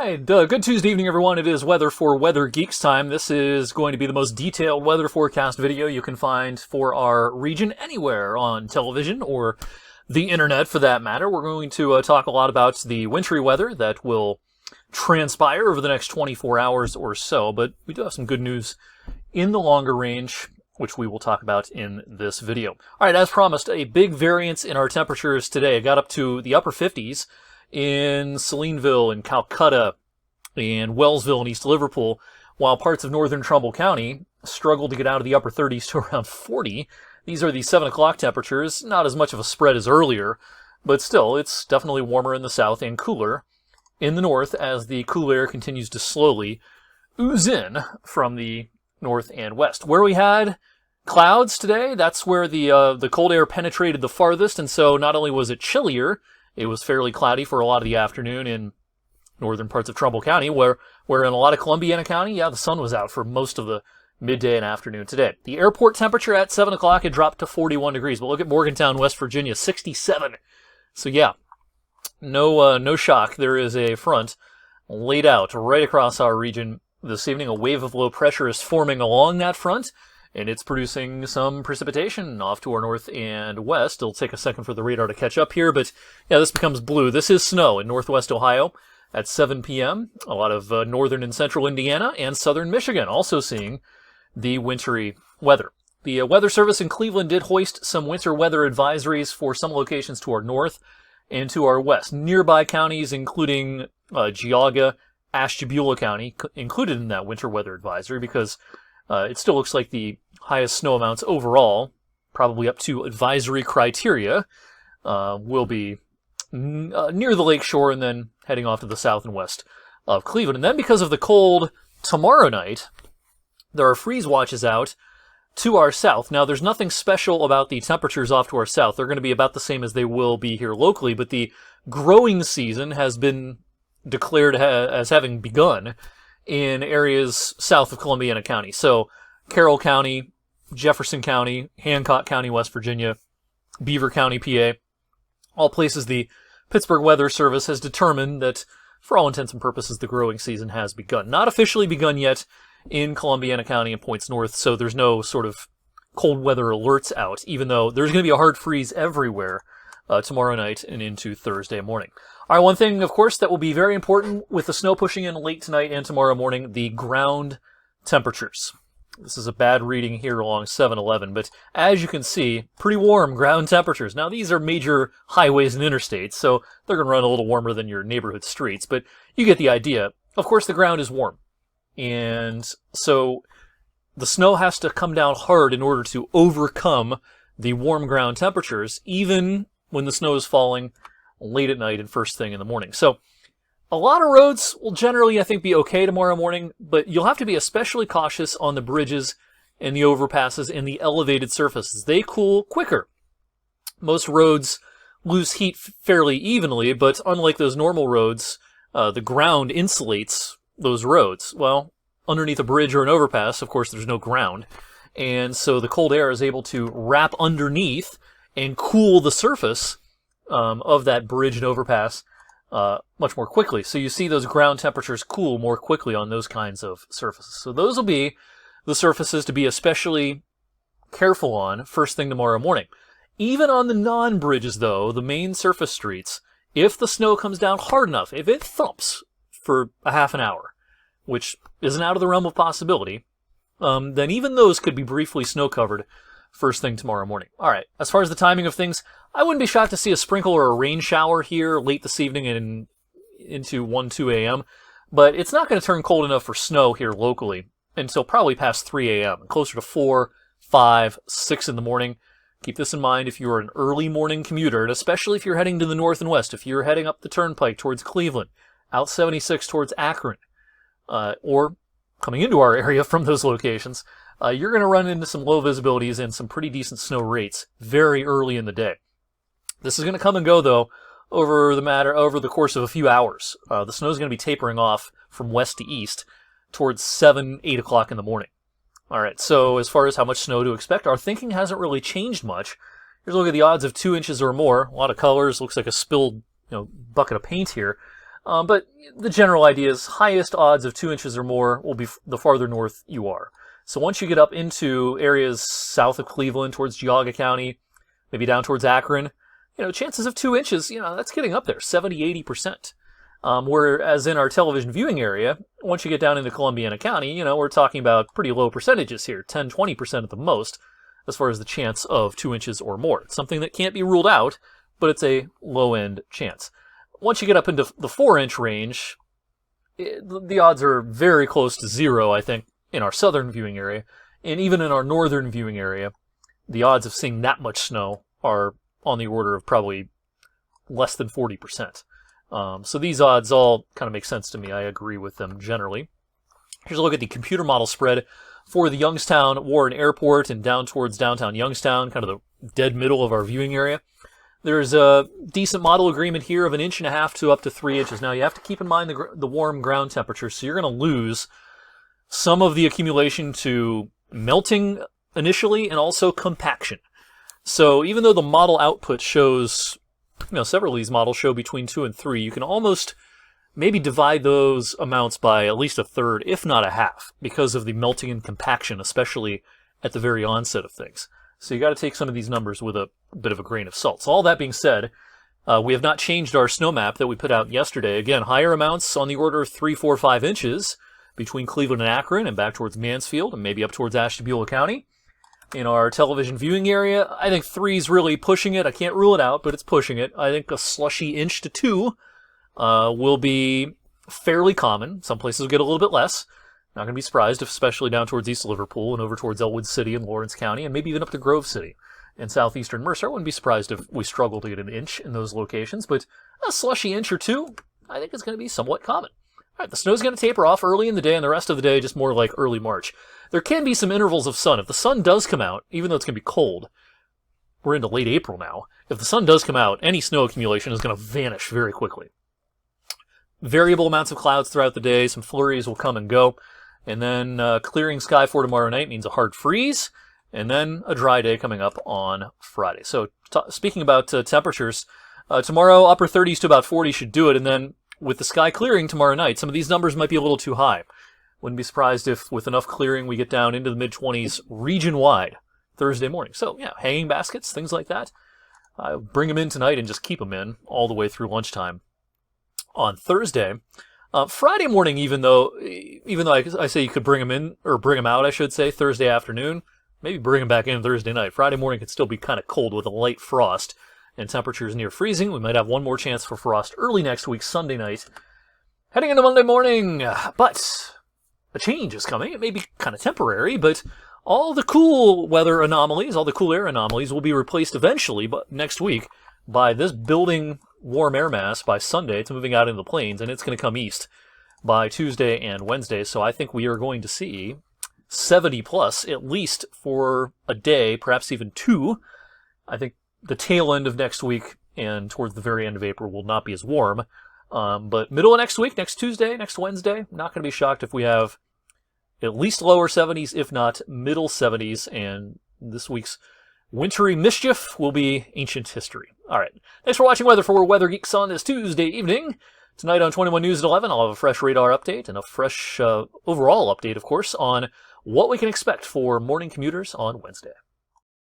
Alright, good Tuesday evening everyone. It is weather for Weather Geeks time. This is going to be the most detailed weather forecast video you can find for our region anywhere on television or the internet for that matter. We're going to talk a lot about the wintry weather that will transpire over the next 24 hours or so, but we do have some good news in the longer range, which we will talk about in this video. Alright, as promised, a big variance in our temperatures today. It got up to the upper 50s. In Salineville and Calcutta and Wellsville and East Liverpool, while parts of northern Trumbull County struggled to get out of the upper 30s to around 40. These are the 7 o'clock temperatures, not as much of a spread as earlier, but still, it's definitely warmer in the south and cooler in the north as the cool air continues to slowly ooze in from the north and west. Where we had clouds today, that's where the cold air penetrated the farthest, and so not only was it chillier, it was fairly cloudy for a lot of the afternoon in northern parts of Trumbull County, where in a lot of Columbiana County, the sun was out for most of the midday and afternoon today. The airport temperature at 7 o'clock had dropped to 41 degrees, but look at Morgantown, West Virginia, 67. So yeah, no shock. There is a front laid out right across our region this evening. A wave of low pressure is forming along that front, and it's producing some precipitation off to our north and west. It'll take a second for the radar to catch up here, but yeah, this becomes blue. This is snow in northwest Ohio at 7 p.m. A lot of northern and central Indiana and southern Michigan also seeing the wintry weather. The Weather Service in Cleveland did hoist some winter weather advisories for some locations to our north and to our west. Nearby counties, including Geauga, Ashtabula County, included in that winter weather advisory because it still looks like the highest snow amounts overall, probably up to advisory criteria, will be near the lake shore and then heading off to the south and west of Cleveland. And then because of the cold tomorrow night, there are freeze watches out to our south. Now, there's nothing special about the temperatures off to our south. They're going to be about the same as they will be here locally, but the growing season has been declared as having begun in areas south of Columbiana County. So Carroll County, Jefferson County, Hancock County, West Virginia, Beaver County, PA, all places the Pittsburgh Weather Service has determined that, for all intents and purposes, the growing season has begun. Not officially begun yet in Columbiana County and points north, so there's no sort of cold weather alerts out, even though there's going to be a hard freeze everywhere tomorrow night and into Thursday morning. All right, one thing, of course, that will be very important with the snow pushing in late tonight and tomorrow morning, the ground temperatures. This is a bad reading here along 7-11, but as you can see, pretty warm ground temperatures. Now, these are major highways and interstates, so they're going to run a little warmer than your neighborhood streets, but you get the idea. Of course, the ground is warm, and so the snow has to come down hard in order to overcome the warm ground temperatures, even when the snow is falling late at night and first thing in the morning. So a lot of roads will generally, I think, be okay tomorrow morning, but you'll have to be especially cautious on the bridges and the overpasses and the elevated surfaces. They cool quicker. Most roads lose heat fairly evenly, but unlike those normal roads, the ground insulates those roads. Well, underneath a bridge or an overpass, of course, there's no ground, and so the cold air is able to wrap underneath and cool the surface of that bridge and overpass much more quickly. So you see those ground temperatures cool more quickly on those kinds of surfaces. So those will be the surfaces to be especially careful on first thing tomorrow morning. Even on the non-bridges, though, the main surface streets, if the snow comes down hard enough, if it thumps for a half an hour, which isn't out of the realm of possibility, then even those could be briefly snow-covered first thing tomorrow morning. All right, as far as the timing of things, I wouldn't be shocked to see a sprinkle or a rain shower here late this evening and into 1-2 a.m., but it's not going to turn cold enough for snow here locally until probably past 3 a.m., closer to 4, 5, 6 in the morning. Keep this in mind if you're an early morning commuter, and especially if you're heading to the north and west, if you're heading up the turnpike towards Cleveland, out 76 towards Akron, or coming into our area from those locations, you're going to run into some low visibilities and some pretty decent snow rates very early in the day. This is going to come and go, though, over the course of a few hours. The snow is going to be tapering off from west to east towards 7, 8 o'clock in the morning. All right, so as far as how much snow to expect, our thinking hasn't really changed much. Here's a look at the odds of 2 inches or more. A lot of colors. Looks like a spilled bucket of paint here. But the general idea is highest odds of 2 inches or more will be the farther north you are. So once you get up into areas south of Cleveland towards Geauga County, maybe down towards Akron, chances of 2 inches, that's getting up there, 70-80%. Whereas in our television viewing area, once you get down into Columbiana County, we're talking about pretty low percentages here, 10-20% at the most, as far as the chance of 2 inches or more. It's something that can't be ruled out, but it's a low-end chance. Once you get up into the 4-inch range, the odds are very close to zero, I think, in our southern viewing area. And even in our northern viewing area, the odds of seeing that much snow are on the order of probably less than 40%. So these odds all kind of make sense to me. I agree with them generally. Here's a look at the computer model spread for the Youngstown Warren Airport and down towards downtown Youngstown, kind of the dead middle of our viewing area. There's a decent model agreement here of 1.5 inches to up to 3 inches. Now you have to keep in mind the warm ground temperature, so you're going to lose some of the accumulation to melting initially and also compaction. So even though the model output shows, several of these models show between 2 and 3, you can almost maybe divide those amounts by at least a third, if not a half, because of the melting and compaction, especially at the very onset of things. So you got to take some of these numbers with a bit of a grain of salt. So all that being said, we have not changed our snow map that we put out yesterday. Again, higher amounts on the order of 3, 4, 5 inches between Cleveland and Akron and back towards Mansfield and maybe up towards Ashtabula County. In our television viewing area, I think 3's really pushing it. I can't rule it out, but it's pushing it. I think a slushy 1 to 2 inches will be fairly common. Some places will get a little bit less. Not going to be surprised if, especially down towards East Liverpool and over towards Elwood City and Lawrence County, and maybe even up to Grove City and southeastern Mercer. I wouldn't be surprised if we struggle to get 1 inch in those locations, but a slushy 1 or 2 inches, I think is going to be somewhat common. All right, the snow's going to taper off early in the day, and the rest of the day just more like early March. There can be some intervals of sun. If the sun does come out, even though it's going to be cold, we're into late April now. If the sun does come out, any snow accumulation is going to vanish very quickly. Variable amounts of clouds throughout the day. Some flurries will come and go. And then clearing sky for tomorrow night means a hard freeze. And then a dry day coming up on Friday. So speaking about temperatures, tomorrow upper 30s to about 40 should do it. And then with the sky clearing tomorrow night, some of these numbers might be a little too high. Wouldn't be surprised if with enough clearing we get down into the mid-20s region-wide Thursday morning. So yeah, hanging baskets, things like that. Bring them in tonight and just keep them in all the way through lunchtime on Thursday. Friday morning, even though I say you could bring them in, or bring them out, I should say, Thursday afternoon, maybe bring them back in Thursday night. Friday morning could still be kind of cold with a light frost and temperatures near freezing. We might have one more chance for frost early next week, Sunday night. Heading into Monday morning, but a change is coming. It may be kind of temporary, but all the cool weather anomalies, all the cool air anomalies will be replaced eventually, but next week, by this building warm air mass by Sunday. It's moving out into the plains, and it's going to come east by Tuesday and Wednesday. So I think we are going to see 70 plus, at least for a day, perhaps even 2. I think the tail end of next week and towards the very end of April will not be as warm. But middle of next week, next Tuesday, next Wednesday, not going to be shocked if we have at least lower 70s, if not middle 70s, and this week's wintry mischief will be ancient history. All right. Thanks for watching Weather for Weather Geeks on this Tuesday evening. Tonight on 21 News at 11, I'll have a fresh radar update and a fresh overall update, of course, on what we can expect for morning commuters on Wednesday.